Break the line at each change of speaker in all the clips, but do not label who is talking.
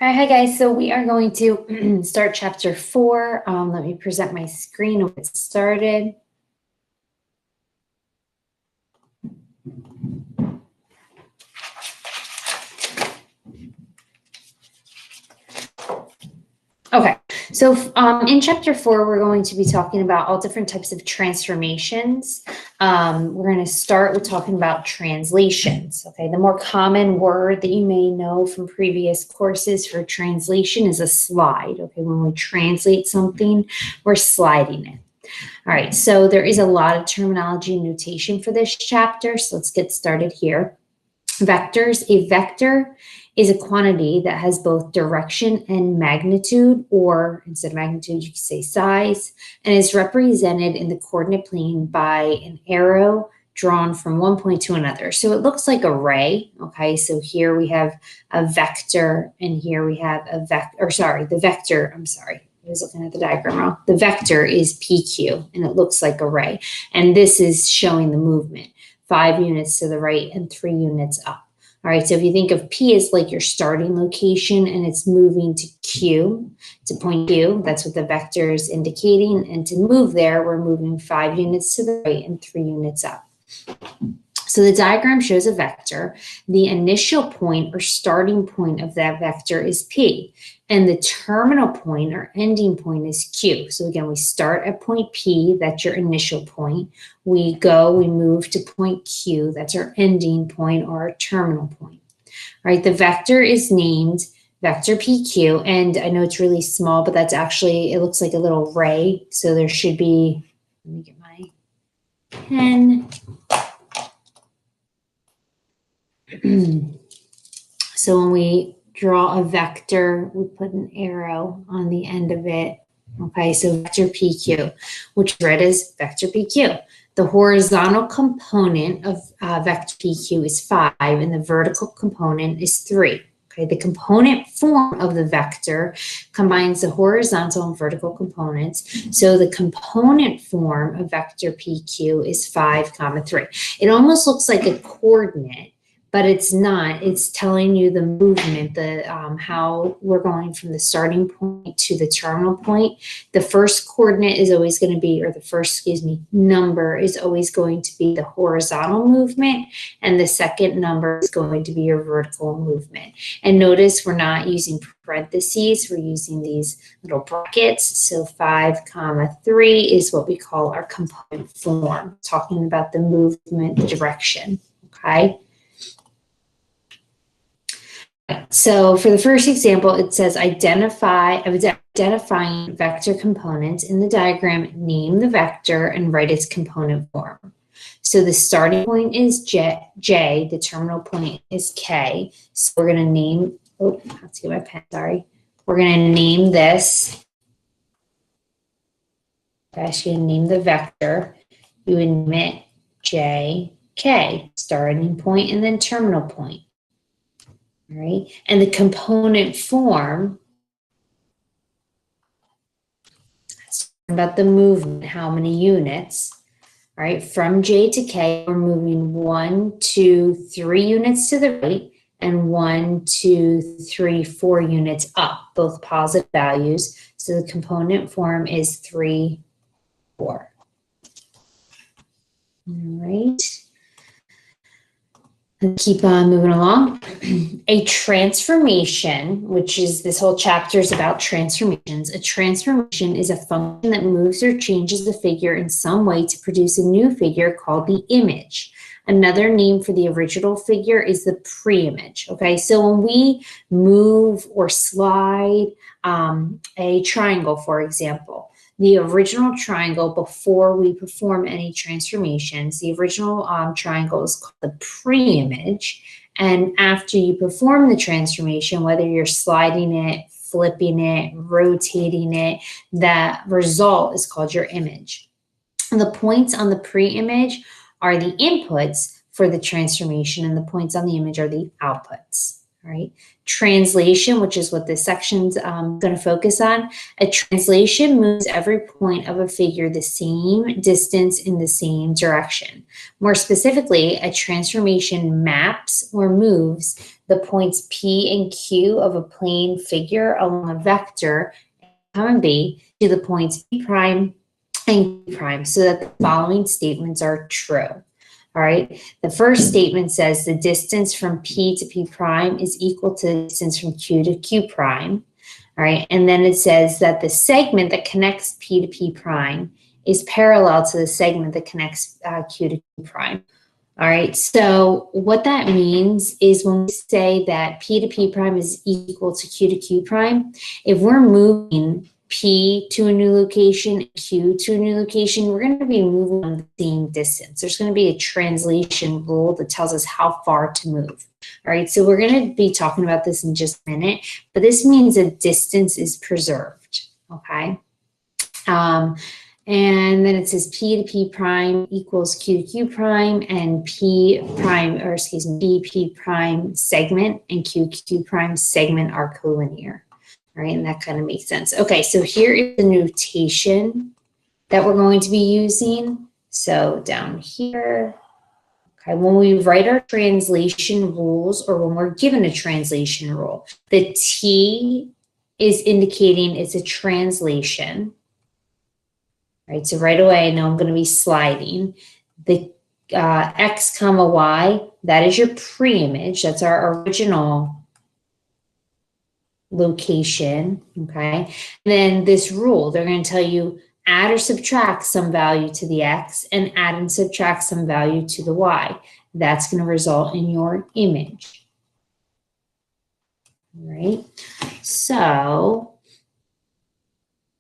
All right, hi guys. So we are going to start chapter 4. Let me present my screen and get started. Okay, so in chapter 4, we're going to be talking about all different types of transformations. We're going to start with talking about translations. Okay, the more common word that you may know from previous courses for translation is a slide. Okay, when we translate something, we're sliding it. All right, so there is a lot of terminology and notation for this chapter, so let's get started here. Vectors. A vector is a quantity that has both direction and magnitude, or instead of magnitude, you can say size, and is represented in the coordinate plane by an arrow drawn from one point to another. So it looks like a ray, okay? So here we have a vector, and here we have a the vector, I was looking at the diagram wrong. The vector is PQ, and it looks like a ray. And this is showing the movement, 5 units to the right and 3 units up. All right, so if you think of P as like your starting location and it's moving to Q, to point Q, that's what the vector is indicating. And to move there, we're moving 5 units to the right and 3 units up. So the diagram shows a vector. The initial point or starting point of that vector is P, and the terminal point or ending point is Q. So again, we start at point P, that's your initial point. We move to point Q, that's our ending point or our terminal point. All right, the vector is named vector PQ, and I know it's really small, but that's actually, it looks like a little ray. So there should be, let me get my pen. So when we draw a vector, we put an arrow on the end of it. Okay, so vector PQ, which is read as vector PQ. The horizontal component of vector PQ is 5, and the vertical component is 3. Okay, the component form of the vector combines the horizontal and vertical components. So the component form of vector PQ is 5, 3. It almost looks like a coordinate, but it's not. It's telling you the movement, how we're going from the starting point to the terminal point. The first coordinate is always going to be, or the first, number is always going to be the horizontal movement, and the second number is going to be your vertical movement. And notice we're not using parentheses, we're using these little brackets. So 5, 3 is what we call our component form, talking about the movement direction, okay? So for the first example, it says identifying vector components in the diagram, name the vector and write its component form. So the starting point is J, the terminal point is K. So we're going to name, I have to get my pen, sorry. We're going to name this, actually name the vector. You would name it J, K, starting point and then terminal point. All right, and the component form, that's about the movement, how many units. All right, from J to K, we're moving 1, 2, 3 units to the right and 1, 2, 3, 4 units up, both positive values. So the component form is 3, 4. All right. Keep on moving along. A transformation, which is this whole chapter is about transformations. A transformation is a function that moves or changes the figure in some way to produce a new figure called the image. Another name for the original figure is the pre-image. Okay, so when we move or slide a triangle, for example, the original triangle, before we perform any transformations, the original triangle is called the pre-image. And after you perform the transformation, whether you're sliding it, flipping it, rotating it, that result is called your image. And the points on the pre-image are the inputs for the transformation, and the points on the image are the outputs. All right. Translation, which is what this section's going to focus on. A translation moves every point of a figure the same distance in the same direction. More specifically, a transformation maps or moves the points P and Q of a plane figure along a vector, comma B, to the points P prime and Q prime so that the following statements are true. All right, the first statement says the distance from P to P prime is equal to the distance from Q to Q prime. All right, and then it says that the segment that connects P to P prime is parallel to the segment that connects Q to Q prime. All right, so what that means is when we say that P to P prime is equal to Q to Q prime, if we're moving P to a new location, Q to a new location, we're going to be moving on the same distance. There's going to be a translation rule that tells us how far to move. All right, so we're going to be talking about this in just a minute, but this means that distance is preserved, okay? And then it says P to P prime equals Q to Q prime, and P P prime segment and Q Q prime segment are collinear. All right, and that kind of makes sense. Okay, so here is the notation that we're going to be using. So down here, okay, when we write our translation rules or when we're given a translation rule, the T is indicating it's a translation. All right, so right away I know I'm going to be sliding. The X comma Y, that is your pre-image. That's our original location, okay? And then this rule, they're going to tell you add or subtract some value to the X and add and subtract some value to the Y. That's going to result in your image. All right, so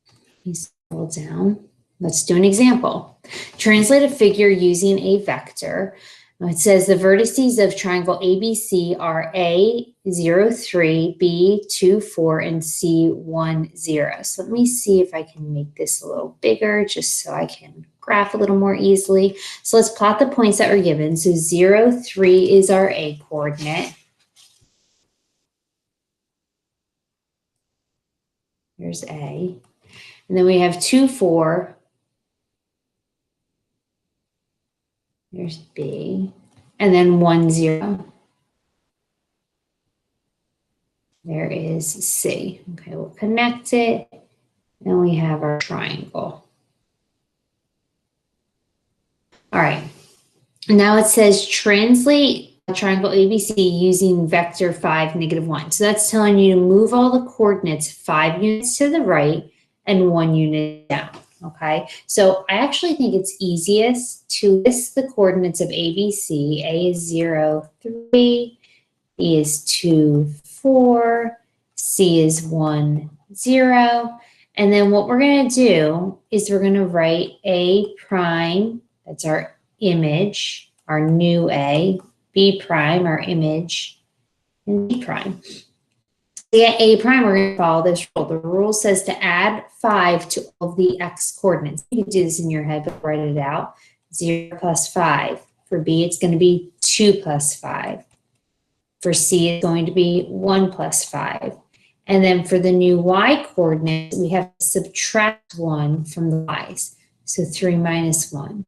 let me scroll down. Let's do an example. Translate a figure using a vector. It says the vertices of triangle ABC are A, 0, 3, B, 2, 4, and C, 1, 0. So let me see if I can make this a little bigger just so I can graph a little more easily. So let's plot the points that were given. So 0, 3 is our A coordinate. Here's A. And then we have 2, 4. There's B, and then 1, 0. There is C. Okay, we'll connect it, and we have our triangle. All right, now it says translate triangle ABC using vector 5, -1. So that's telling you to move all the coordinates 5 units to the right and 1 unit down. Okay, so I actually think it's easiest to list the coordinates of ABC. A is 0, 3, B is 2, 4, C is 1, 0. And then what we're going to do is we're going to write A prime, that's our image, our new A, B prime, our image, and B prime. To get A prime, we're going to follow this rule. The rule says to add 5 to all of the X coordinates. You can do this in your head, but write it out. 0 plus 5. For B, it's going to be 2 plus 5. For C, it's going to be 1 plus 5. And then for the new Y coordinates, we have to subtract 1 from the Y's. So 3 minus 1,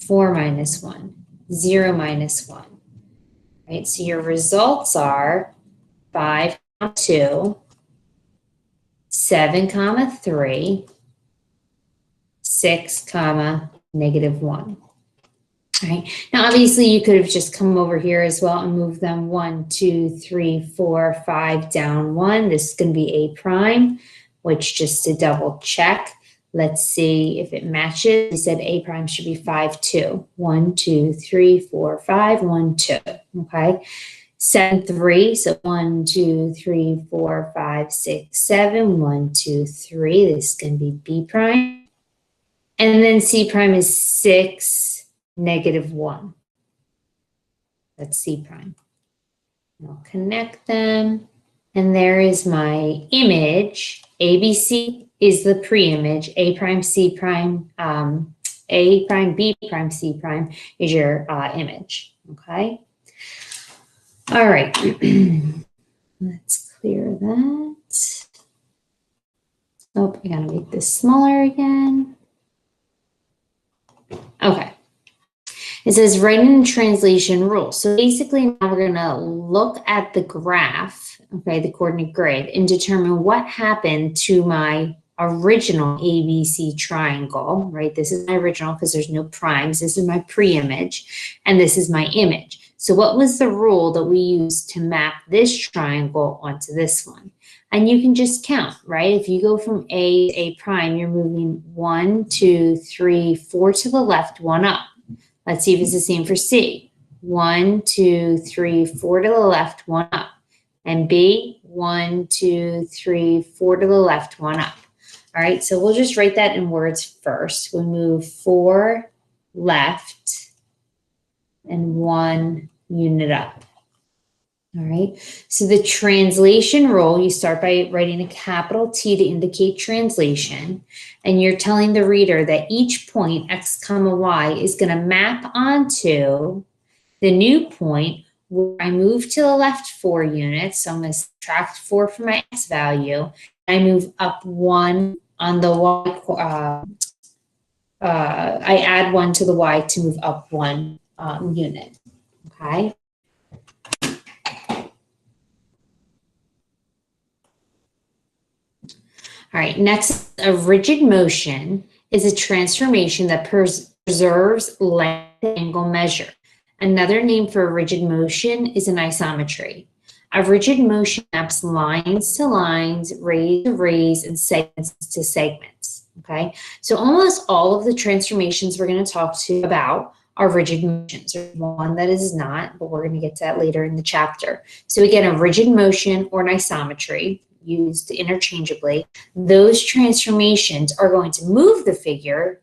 4 minus 1, 0 minus 1. Right, so your results are 5, 2, 7, 3, 6, -1. All right. Now, obviously, you could have just come over here as well and moved them 1, 2, 3, 4, 5 down 1. This is going to be A prime, which just to double check, let's see if it matches. We said A prime should be 5, 2. 1, 2, 3, 4, 5, 1, 2. Okay. 7, 3. So 1, 2, 3, 4, 5, 6, 7. 1, 2, 3. This is going to be B prime. And then C prime is 6, -1. That's C prime. I'll connect them. And there is my image. ABC is the pre-image. A prime, C prime, A prime, B prime, C prime is your image. Okay. All right. Let's clear that. Oh, I gotta make this smaller again. Okay. It says write in translation rule. So basically now we're gonna look at the graph, okay, the coordinate grid, and determine what happened to my original ABC triangle, right? This is my original because there's no primes. This is my pre-image, and this is my image. So what was the rule that we used to map this triangle onto this one? And you can just count, right? If you go from A to A prime, you're moving 1, 2, 3, 4 to the left, 1 up. Let's see if it's the same for C. 1, 2, 3, 4 to the left, 1 up. And B, 1, 2, 3, 4 to the left, 1 up. All right, so we'll just write that in words first. We move 4 left and 1 unit up. All right, so the translation rule, you start by writing a capital T to indicate translation, and you're telling the reader that each point, x comma y, is going to map onto the new point where I move to the left 4 units, so I'm going to subtract 4 from my x value, and I move up 1 on the y, I add 1 to the y to move up 1 unit, okay? All right, next, a rigid motion is a transformation that preserves length and angle measure. Another name for a rigid motion is an isometry. A rigid motion maps lines to lines, rays to rays, and segments to segments, okay? So almost all of the transformations we're going to talk to about are rigid motions. There's one that is not, but we're going to get to that later in the chapter. So again, a rigid motion or an isometry, used interchangeably, those transformations are going to move the figure,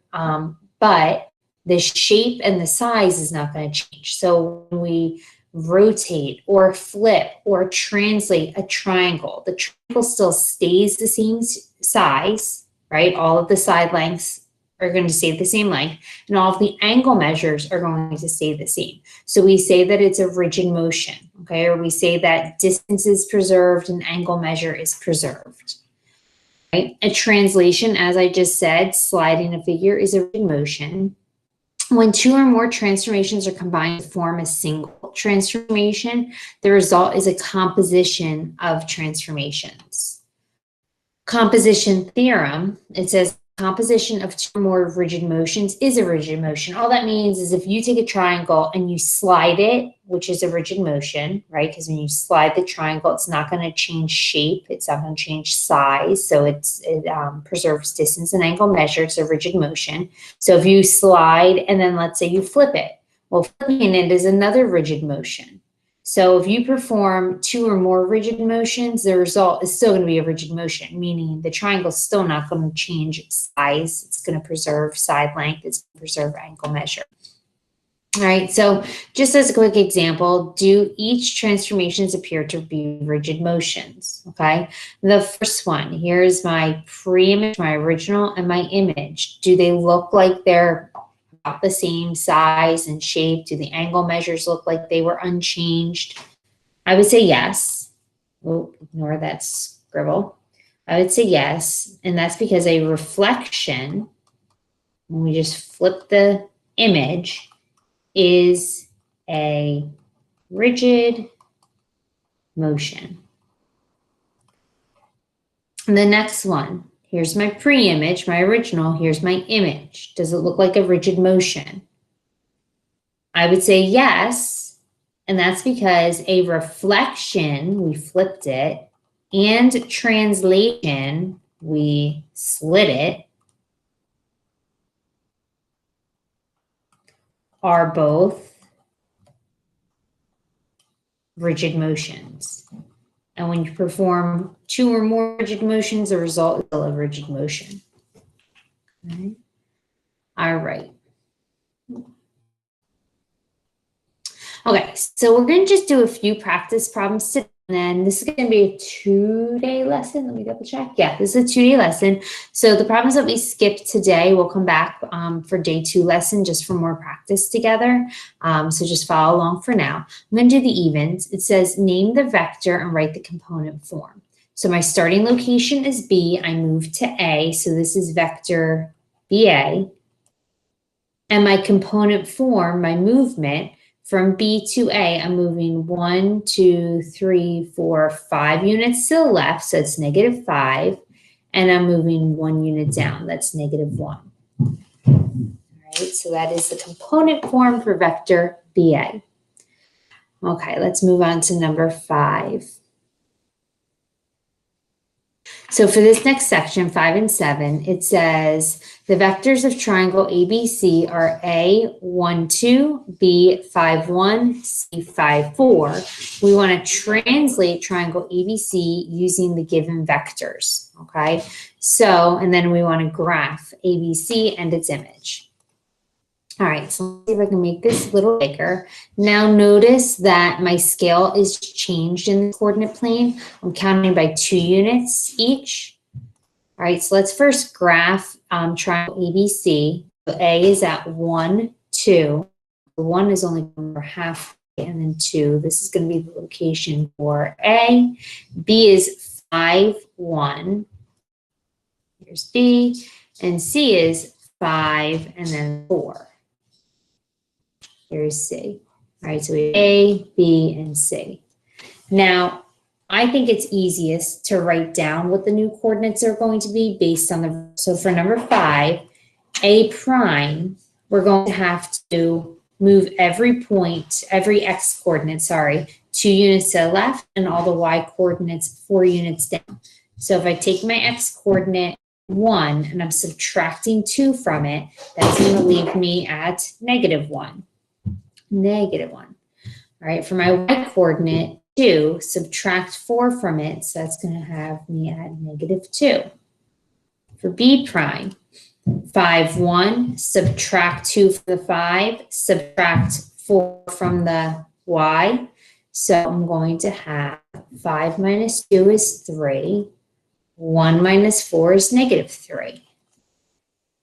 but the shape and the size is not going to change. So when we rotate or flip or translate a triangle, the triangle still stays the same size, right? All of the side lengths are going to stay the same length, and all of the angle measures are going to stay the same. So we say that it's a rigid motion, okay? Or we say that distance is preserved and angle measure is preserved, right? A translation, as I just said, sliding a figure is a rigid motion. When 2 or more transformations are combined to form a single transformation, the result is a composition of transformations. Composition theorem, it says composition of 2 or more rigid motions is a rigid motion. All that means is if you take a triangle and you slide it, which is a rigid motion, right? Because when you slide the triangle, it's not going to change shape. It's not going to change size. So it preserves distance and angle measure. It's a rigid motion. So if you slide and then let's say you flip it, well, flipping it is another rigid motion. So if you perform 2 or more rigid motions, the result is still going to be a rigid motion, meaning the triangle is still not going to change size. It's going to preserve side length. It's going to preserve angle measure. All right, so just as a quick example, do each transformations appear to be rigid motions, okay? The first one, here's my pre-image, my original, and my image. Do they look like they're about the same size and shape? Do the angle measures look like they were unchanged? I would say yes. Oh, ignore that scribble. I would say yes, and that's because a reflection, when we just flip the image, is a rigid motion. And the next one, here's my pre-image, my original, here's my image. Does it look like a rigid motion? I would say yes, and that's because a reflection, we flipped it, and translation, we slid it, are both rigid motions. And when you perform 2 or more rigid motions, the result is still a rigid motion. Okay. All right. Okay, so we're going to just do a few practice problems today. And then this is going to be a 2-day lesson. Let me double check. Yeah, this is a 2-day lesson. So the problems that we skipped today will come back for day 2 lesson just for more practice together. So just follow along for now. I'm going to do the evens. It says name the vector and write the component form. So my starting location is B. I move to A. So this is vector BA. And my component form, my movement, from B to A, I'm moving 1, 2, 3, 4, 5 units to the left, so it's -5, and I'm moving 1 unit down, that's -1. All right, so that is the component form for vector BA. Okay, let's move on to number 5. So for this next section, 5 and 7, it says the vectors of triangle ABC are A, 1, 2, B, 5, 1, C, 5, 4. We want to translate triangle ABC using the given vectors, okay? So, and then we want to graph ABC and its image. All right, so let's see if I can make this a little bigger. Now notice that my scale is changed in the coordinate plane. I'm counting by 2 units each. All right, so let's first graph triangle ABC. So A is at 1, 2. 1 is only over half, and then 2. This is going to be the location for A. B is 5, 1. Here's B. And C is 5, and then 4. Here's C. All right, so we have A, B, and C. Now, I think it's easiest to write down what the new coordinates are going to be based on the, so for number 5, A prime, we're going to have to move every point, every X coordinate, 2 units to the left and all the Y coordinates 4 units down. So if I take my X coordinate 1 and I'm subtracting 2 from it, that's going to leave me at -1. -1. All right, for my Y coordinate 2, subtract 4 from it, so that's going to have me at -2. For B prime, 5, 1, subtract 2 from the 5, subtract 4 from the Y. So I'm going to have 5 minus 2 is 3, 1 minus 4 is -3.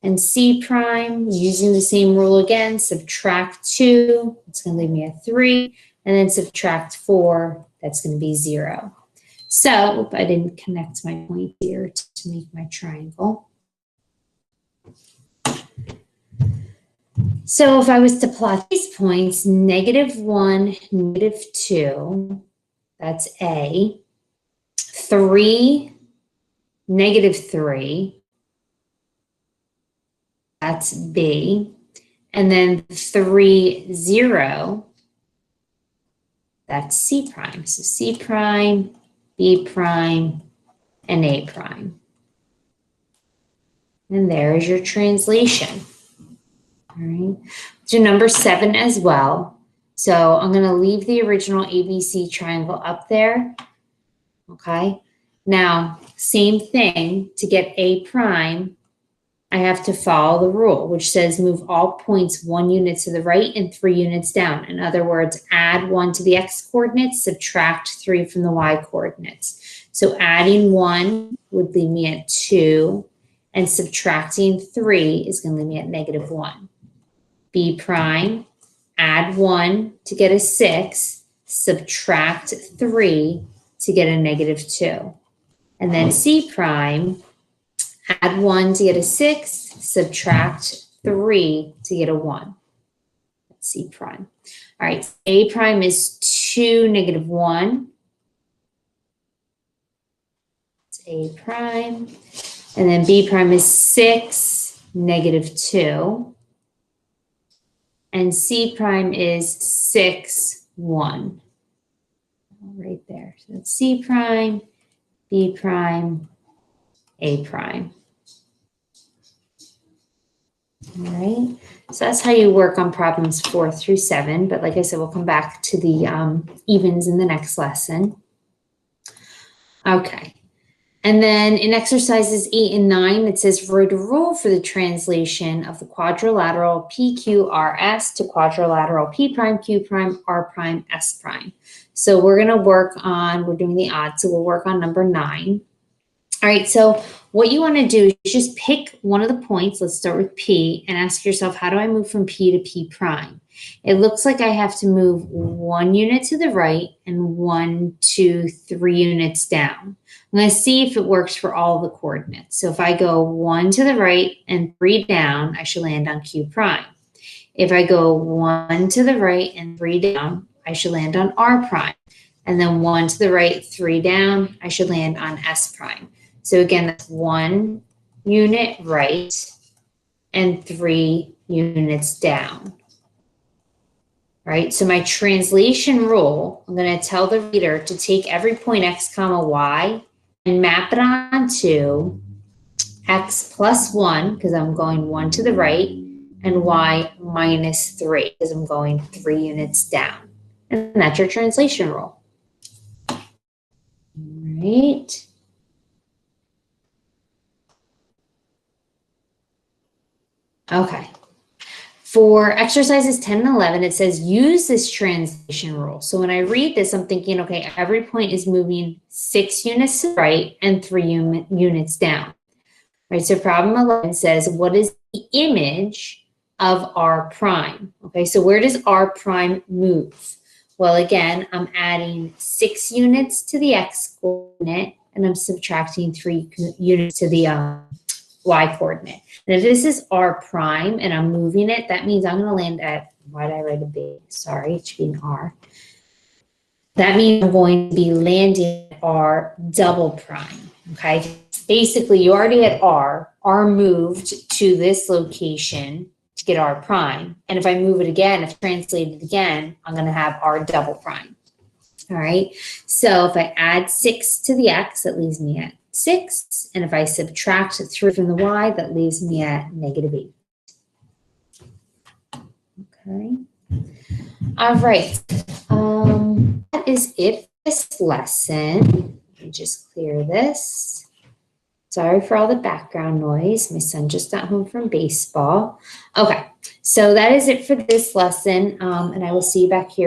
And C prime, using the same rule again, subtract 2, it's going to leave me at 3, and then subtract 4, that's going to be 0. So I didn't connect my point here to make my triangle. So if I was to plot these points, -1, -2, that's A, 3, -3, that's B, and then 3, 0, that's C prime. So C prime, B prime, and A prime. And there is your translation. All right, do number 7 as well. So I'm going to leave the original ABC triangle up there. Okay, now same thing, to get A prime, I have to follow the rule, which says move all points 1 unit to the right and 3 units down. In other words, add 1 to the X coordinates, subtract 3 from the Y coordinates. So adding 1 would leave me at 2, and subtracting 3 is going to leave me at -1. B prime, add 1 to get a 6, subtract 3 to get a -2. And then C prime, add 1 to get a 6, subtract 3 to get a 1. That's C prime. All right, A prime is 2, -1. It's A prime. And then B prime is 6, -2. And C prime is 6, 1. Right there. So that's C prime, B prime, A prime. All right, so that's how you work on problems 4 through 7. But like I said, we'll come back to the evens in the next lesson. Okay, and then in exercises 8 and 9, it says write a rule for the translation of the quadrilateral PQRS to quadrilateral P prime, Q prime, R prime, S prime. So we're doing the odd, so we'll work on number 9. All right, so what you want to do is just pick one of the points. Let's start with P and ask yourself, how do I move from P to P prime? It looks like I have to move 1 unit to the right and 1, 2, 3 units down. I'm going to see if it works for all the coordinates. So if I go 1 to the right and 3 down, I should land on Q prime. If I go 1 to the right and 3 down, I should land on R prime. And then 1 to the right, 3 down, I should land on S prime. So again, that's 1 unit right and 3 units down. Right? So my translation rule, I'm going to tell the reader to take every point x comma y and map it onto x plus 1, because I'm going 1 to the right, and y minus 3, because I'm going 3 units down. And that's your translation rule. All right. Okay. For exercises 10 and 11, it says use this translation rule. So when I read this, I'm thinking, okay, every point is moving 6 units to the right and 3 units down. Right, so problem 11 says, what is the image of R prime? Okay, so where does R prime move? Well, again, I'm adding 6 units to the x coordinate, and I'm subtracting 3 units to the y coordinate. And if this is R prime and I'm moving it, that means I'm going to land at, why did I write a B? Sorry, it should be an R. That means I'm going to be landing at R double prime. Okay, basically you already had R moved to this location to get R prime. And if I move it again, if I translate it again, I'm going to have R double prime. All right, so if I add 6 to the x, that leaves me at 6. And if I subtract 3 from the y, that leaves me at -8. Okay. All right. That is it for this lesson. Let me just clear this. Sorry for all the background noise. My son just got home from baseball. Okay, so that is it for this lesson, and I will see you back here